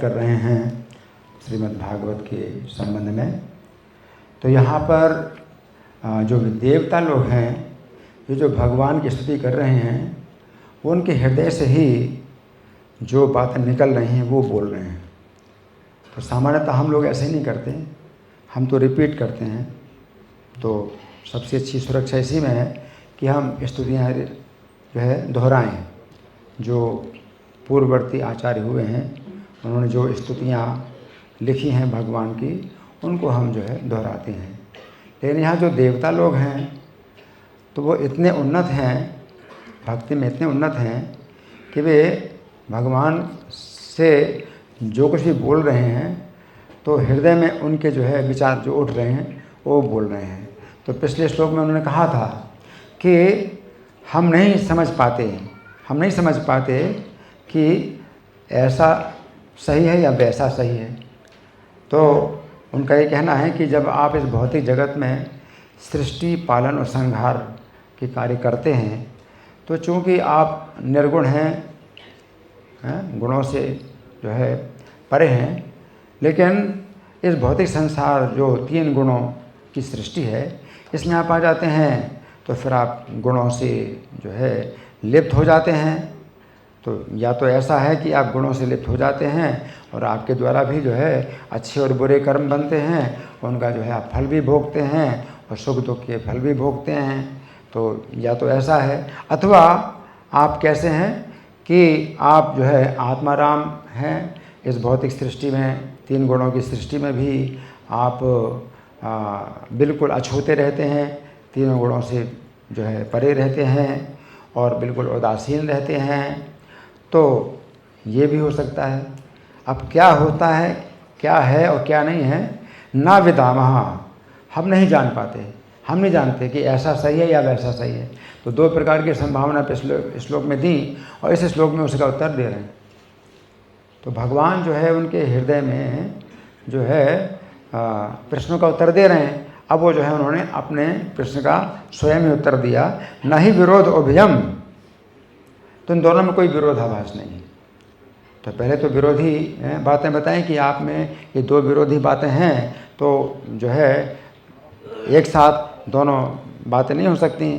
कर रहे हैं श्रीमद् भागवत के संबंध में। तो यहाँ पर जो देवता लोग हैं, ये जो भगवान की स्तुति कर रहे हैं, वो उनके हृदय से ही जो बातें निकल रही हैं वो बोल रहे हैं। तो सामान्यतः हम लोग ऐसे नहीं करते, हम तो रिपीट करते हैं। तो सबसे अच्छी सुरक्षा इसी में है कि हम स्तुतियाँ जो है दोहराएँ। जो पूर्ववर्ती आचार्य हुए हैं, उन्होंने जो स्तुतियाँ लिखी हैं भगवान की, उनको हम जो है दोहराते हैं। लेकिन यहाँ जो देवता लोग हैं, तो वो इतने उन्नत हैं, भक्ति में इतने उन्नत हैं कि वे भगवान से जो कुछ भी बोल रहे हैं, तो हृदय में उनके जो है विचार जो उठ रहे हैं वो बोल रहे हैं। तो पिछले श्लोक में उन्होंने कहा था कि हम नहीं समझ पाते कि ऐसा सही है या वैसा सही है। तो उनका ये कहना है कि जब आप इस भौतिक जगत में सृष्टि, पालन और संहार के कार्य करते हैं, तो चूँकि आप निर्गुण हैं, गुणों से जो है परे हैं, लेकिन इस भौतिक संसार जो 3 गुणों की सृष्टि है, इसमें आप आ जाते हैं, तो फिर आप गुणों से जो है लिप्त हो जाते हैं। तो या तो ऐसा है कि आप गुणों से लिप्त हो जाते हैं और आपके द्वारा भी जो है अच्छे और बुरे कर्म बनते हैं, उनका जो है आप फल भी भोगते हैं और सुख दुख के फल भी भोगते हैं। तो या तो ऐसा है, अथवा आप कैसे हैं कि आप जो है आत्माराम हैं। इस भौतिक सृष्टि में 3 गुणों की सृष्टि में भी आप बिल्कुल अछूते रहते हैं, 3 गुणों से जो है परे रहते हैं और बिल्कुल उदासीन रहते हैं। तो ये भी हो सकता है। अब क्या होता है, क्या है और क्या नहीं है, ना विदामः, हम नहीं जान पाते। हम नहीं जानते कि ऐसा सही है या वैसा सही है। तो 2 प्रकार की संभावना पिछले श्लोक में दी और इस श्लोक में उसका उत्तर दे रहे हैं। तो भगवान जो है उनके हृदय में जो है प्रश्नों का उत्तर दे रहे हैं। अब वो जो है उन्होंने अपने प्रश्न का स्वयं ही उत्तर दिया। न ही विरोध उभयम, तो इन दोनों में कोई विरोधाभास नहीं है। तो पहले तो विरोधी बातें बताएं कि आप में ये 2 विरोधी बातें हैं, तो जो है एक साथ दोनों बातें नहीं हो सकती।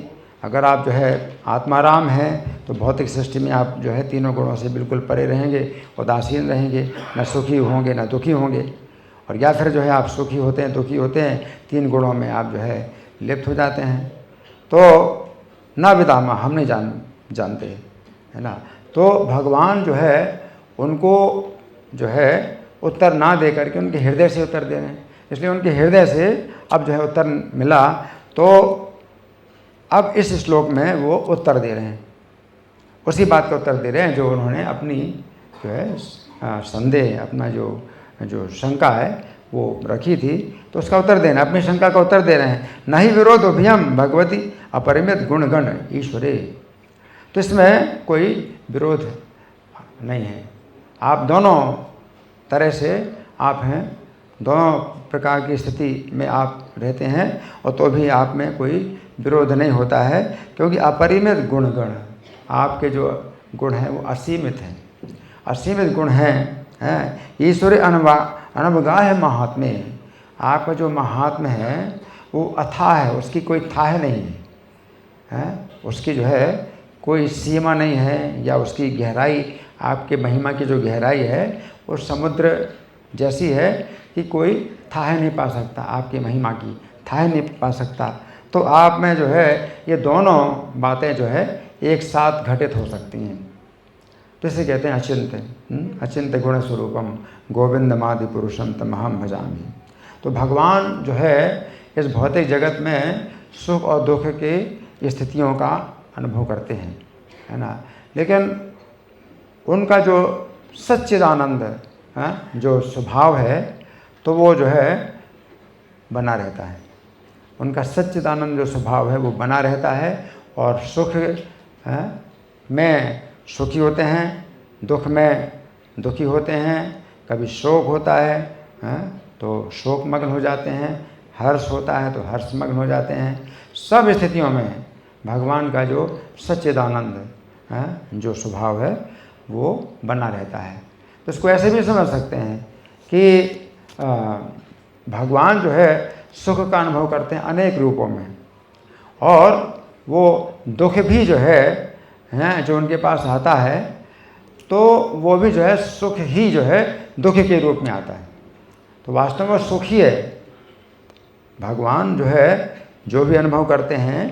अगर आप जो है आत्माराम हैं, तो भौतिक सृष्टि में आप जो है 3 गुणों से बिल्कुल परे रहेंगे, उदासीन रहेंगे, न सुखी होंगे न दुखी होंगे। और या फिर जो है आप सुखी होते हैं, दुखी होते हैं, 3 गुणों में आप जो है लिप्त हो जाते हैं। तो ना विदामा, हम नहीं जानते, है ना। तो भगवान जो है उनको जो है उत्तर ना दे करके उनके हृदय से उत्तर दे रहे हैं। इसलिए उनके हृदय से अब जो है उत्तर मिला। तो अब इस श्लोक में वो उत्तर दे रहे हैं, उसी बात का उत्तर दे रहे हैं जो उन्होंने अपनी जो है संदेह, अपना जो शंका है वो रखी थी, तो उसका उत्तर देना, अपनी शंका का उत्तर दे रहे हैं। न ही विरोध उभयम भगवती अपरिमित गुणगण ईश्वरे। तो इसमें कोई विरोध नहीं है। आप दोनों तरह से आप हैं, दोनों प्रकार की स्थिति में आप रहते हैं, और तो भी आप में कोई विरोध नहीं होता है, क्योंकि अपरिमित गुणगण, आपके जो गुण हैं वो असीमित हैं, असीमित गुण हैं। ईश्वरी अनवगाह महात्म्य, आपका जो महात्म्य है वो अथाह है, उसकी कोई थाह नहीं है, उसकी जो है कोई सीमा नहीं है, या उसकी गहराई, आपके महिमा की जो गहराई है वो समुद्र जैसी है कि कोई थाह नहीं पा सकता, आपकी महिमा की थाह नहीं पा सकता। तो आप में जो है ये दोनों बातें जो है एक साथ घटित हो सकती हैं। तो इसे कहते हैं अचिंत्य गुण स्वरूपम गोविंदमादि पुरुषम तमहम भजामि। तो भगवान जो है इस भौतिक जगत में सुख और दुख की स्थितियों का अनुभव करते हैं, है ना। लेकिन उनका जो सच्चिदानंद जो स्वभाव है, तो वो जो है बना रहता है। उनका सच्चिदानंद जो स्वभाव है वो बना रहता है, और सुख में सुखी होते हैं, दुख में दुखी होते हैं, कभी शोक होता है तो शोक मग्न हो जाते हैं, हर्ष होता है तो हर्ष मग्न हो जाते हैं। सब स्थितियों में भगवान का जो सच्चिदानंद जो स्वभाव है वो बना रहता है। तो इसको ऐसे भी समझ सकते हैं कि भगवान जो है सुख का अनुभव करते हैं अनेक रूपों में, और वो दुख भी जो है जो उनके पास आता है तो वो भी जो है सुख ही जो है दुख के रूप में आता है। तो वास्तव में सुख ही है। भगवान जो है जो भी अनुभव करते हैं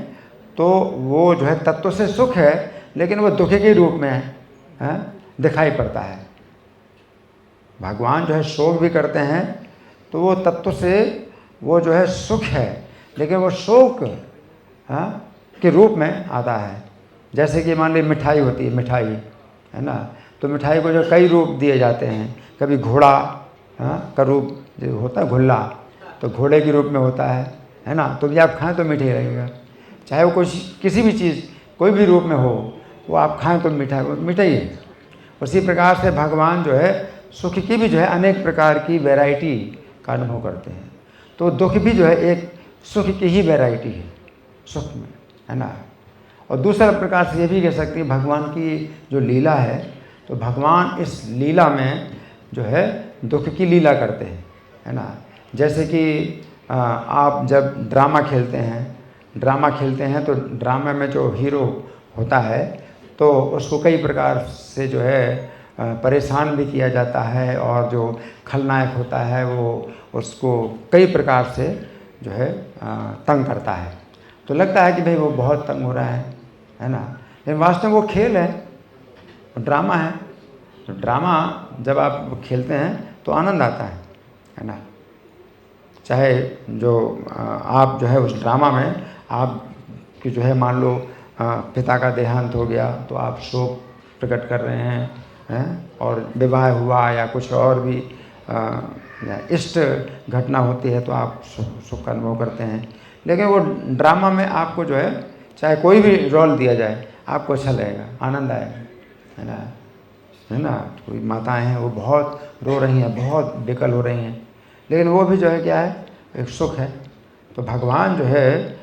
तो वो जो है तत्व से सुख है, लेकिन वो दुख के रूप में दिखाई पड़ता है। भगवान जो है शोक भी करते हैं तो वो तत्व से वो जो है सुख है, लेकिन वो शोक के रूप में आता है। जैसे कि मान ली मिठाई होती है, मिठाई है ना, तो मिठाई को जो कई रूप दिए जाते हैं। कभी घोड़ा का रूप जो होता है, घुल्ला, तो घोड़े के रूप में होता है ना, तो भी आप खाएं तो मीठा ही रहेगा। चाहे वो कुछ किसी भी चीज़ कोई भी रूप में हो, वो आप खाएं तो मीठा ही है। उसी प्रकार से भगवान जो है सुख की भी जो है अनेक प्रकार की वैरायटी का अनुभव करते हैं। तो दुख भी जो है एक सुख की ही वैरायटी है सुख में, है ना। और दूसरा प्रकार से ये भी कह सकते हैं भगवान की जो लीला है, तो भगवान इस लीला में जो है दुख की लीला करते हैं, है ना। जैसे कि आप जब ड्रामा खेलते हैं तो ड्रामा में जो हीरो होता है तो उसको कई प्रकार से जो है परेशान भी किया जाता है, और जो खलनायक होता है वो उसको कई प्रकार से जो है तंग करता है। तो लगता है कि भाई वो बहुत तंग हो रहा है ना, लेकिन वास्तव में वो खेल है, ड्रामा है। तो ड्रामा जब आप खेलते हैं तो आनंद आता है ना। चाहे जो आप जो है उस ड्रामा में आप कि जो है मान लो पिता का देहांत हो गया तो आप शोक प्रकट कर रहे हैं, और विवाह हुआ या कुछ और भी इष्ट घटना होती है तो आप सुख का अनुभव करते हैं। लेकिन वो ड्रामा में आपको जो है चाहे कोई भी रोल दिया जाए आपको अच्छा लगेगा, आनंद आएगा, है ना। कोई माताएं हैं वो बहुत रो रही हैं, बहुत बेकल हो रही हैं, लेकिन वो भी जो है क्या है, एक सुख है। तो भगवान जो है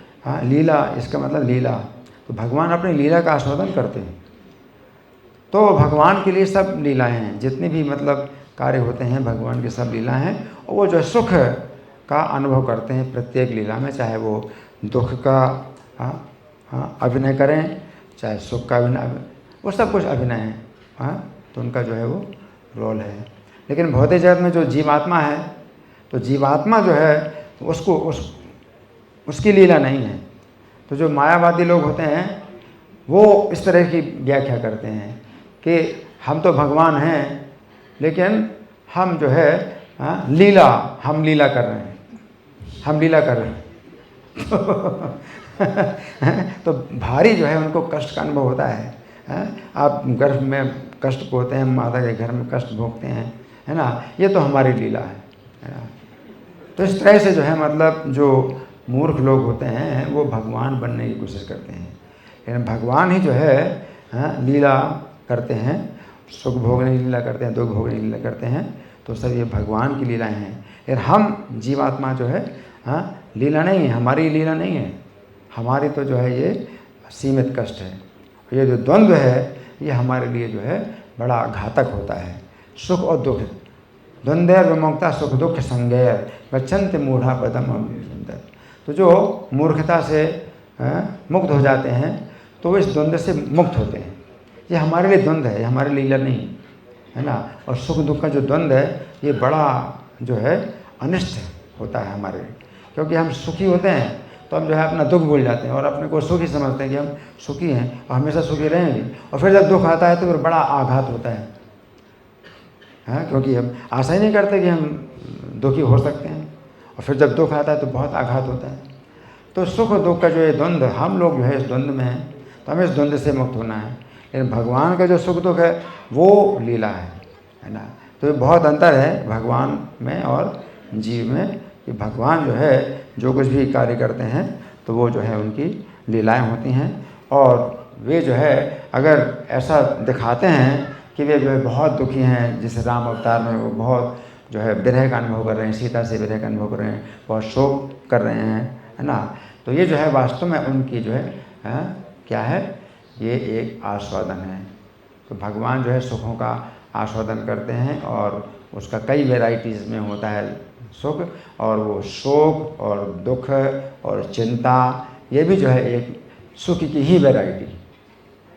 लीला, इसका मतलब लीला, तो भगवान अपनी लीला का आस्वादन करते हैं। तो भगवान के लिए सब लीलाएं हैं, जितने भी मतलब कार्य होते हैं भगवान के सब लीला हैं, और वो जो है सुख का अनुभव करते हैं प्रत्येक लीला में, चाहे वो दुख का अभिनय करें, चाहे सुख का अभिनय, वो सब कुछ अभिनय है। तो उनका जो है वो रोल है। लेकिन भौतिक जगत में जो जीवात्मा है, तो जीवात्मा जो है उसकी लीला नहीं है। तो जो मायावादी लोग होते हैं वो इस तरह की व्याख्या करते हैं कि हम तो भगवान हैं, लेकिन हम जो है हम लीला कर रहे हैं, तो भारी जो है उनको कष्ट का अनुभव होता है। आप गर्भ में कष्ट पोते हैं, माता के घर में कष्ट भोगते हैं, है ना, ये तो हमारी लीला है ना। तो इस तरह से जो है मतलब जो मूर्ख लोग होते हैं वो भगवान बनने की कोशिश करते हैं, लेकिन भगवान ही जो है लीला करते हैं, सुख भोगने की लीला करते हैं, दुख भोगने की लीला करते हैं। तो सब ये भगवान की लीलाएं हैं। लेकिन हम जीवात्मा जो है लीला नहीं है, हमारी लीला नहीं है, हमारी तो जो है ये सीमित कष्ट है। ये जो द्वंद्व है ये हमारे लिए जो है बड़ा घातक होता है। सुख और दुख, द्वंद्वैर विमुक्ता सुख दुख संगैर गच्छन्ति मूढ़ा पदम सुंदर। तो जो मूर्खता से मुक्त हो जाते हैं तो वो इस द्वंद्व से मुक्त होते हैं। ये हमारे लिए द्वंद्व है, ये हमारी लीला नहीं है ना। और सुख दुख का जो द्वंद्व है ये बड़ा जो है अनिष्ट होता है हमारे लिए, क्योंकि हम सुखी होते हैं तो हम जो है अपना दुख भूल जाते हैं और अपने को सुखी समझते हैं कि हम सुखी हैं और हमेशा सुखी रहेंगे। और फिर जब दुख आता है तो फिर बड़ा आघात होता है, क्योंकि हम आशा ही नहीं करते कि हम दुखी हो सकते हैं, और फिर जब दुख आता है तो बहुत आघात होता है। तो सुख और दुख का जो ये द्वंद्व, हम लोग जो है इस द्वंद्व में हैं, तो हमें इस द्वंद्व से मुक्त होना है। लेकिन भगवान का जो सुख दुख है वो लीला है ना। तो बहुत अंतर है भगवान में और जीव में, कि भगवान जो है जो कुछ भी कार्य करते हैं तो वो जो है उनकी लीलाएं होती हैं। और वे जो है अगर ऐसा दिखाते हैं कि वे जो है बहुत दुखी हैं, जैसे राम अवतार में वो बहुत जो है विरह का अनुभव कर रहे हैं, सीता से विरह का अनुभव कर रहे हैं, बहुत शोक कर रहे हैं, है ना। तो ये जो है वास्तव में उनकी जो है क्या है, ये एक आस्वादन है। तो भगवान जो है सुखों का आस्वादन करते हैं और उसका कई वैराइटीज़ में होता है सुख, और वो शोक और दुख और चिंता ये भी जो है एक सुख की ही वैरायटी,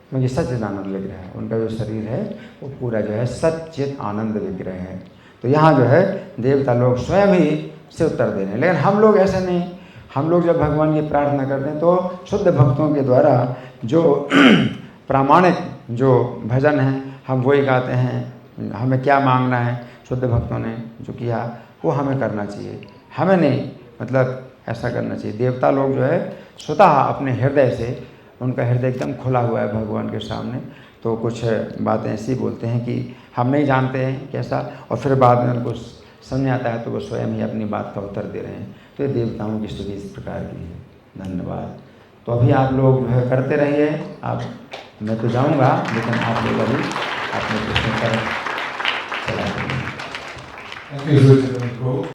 क्योंकि सच्चिदानंद विग्रह है उनका जो शरीर है वो पूरा जो है सच्चित आनंद विग्रह है। तो यहाँ जो है देवता लोग स्वयं ही से उत्तर दे रहे हैं, लेकिन हम लोग ऐसा नहीं। हम लोग जब भगवान की प्रार्थना करते हैं तो शुद्ध भक्तों के द्वारा जो प्रामाणिक जो भजन है हम वही गाते हैं। हमें क्या मांगना है, शुद्ध भक्तों ने जो किया वो हमें करना चाहिए, हमें नहीं मतलब ऐसा करना चाहिए। देवता लोग जो है स्वतः अपने हृदय से, उनका हृदय एकदम खुला हुआ है भगवान के सामने, तो कुछ बातें ऐसी बोलते हैं कि हम नहीं जानते हैं कैसा, और फिर बाद में उनको समझ आता है तो वो स्वयं ही अपनी बात का उत्तर दे रहे हैं। तो ये देवताओं की स्तुति इस प्रकार की है। धन्यवाद। तो अभी आप लोग जो है करते रहिए। आप, मैं तो जाऊंगा लेकिन आप लोग अभी अपने प्रश्न पर चला।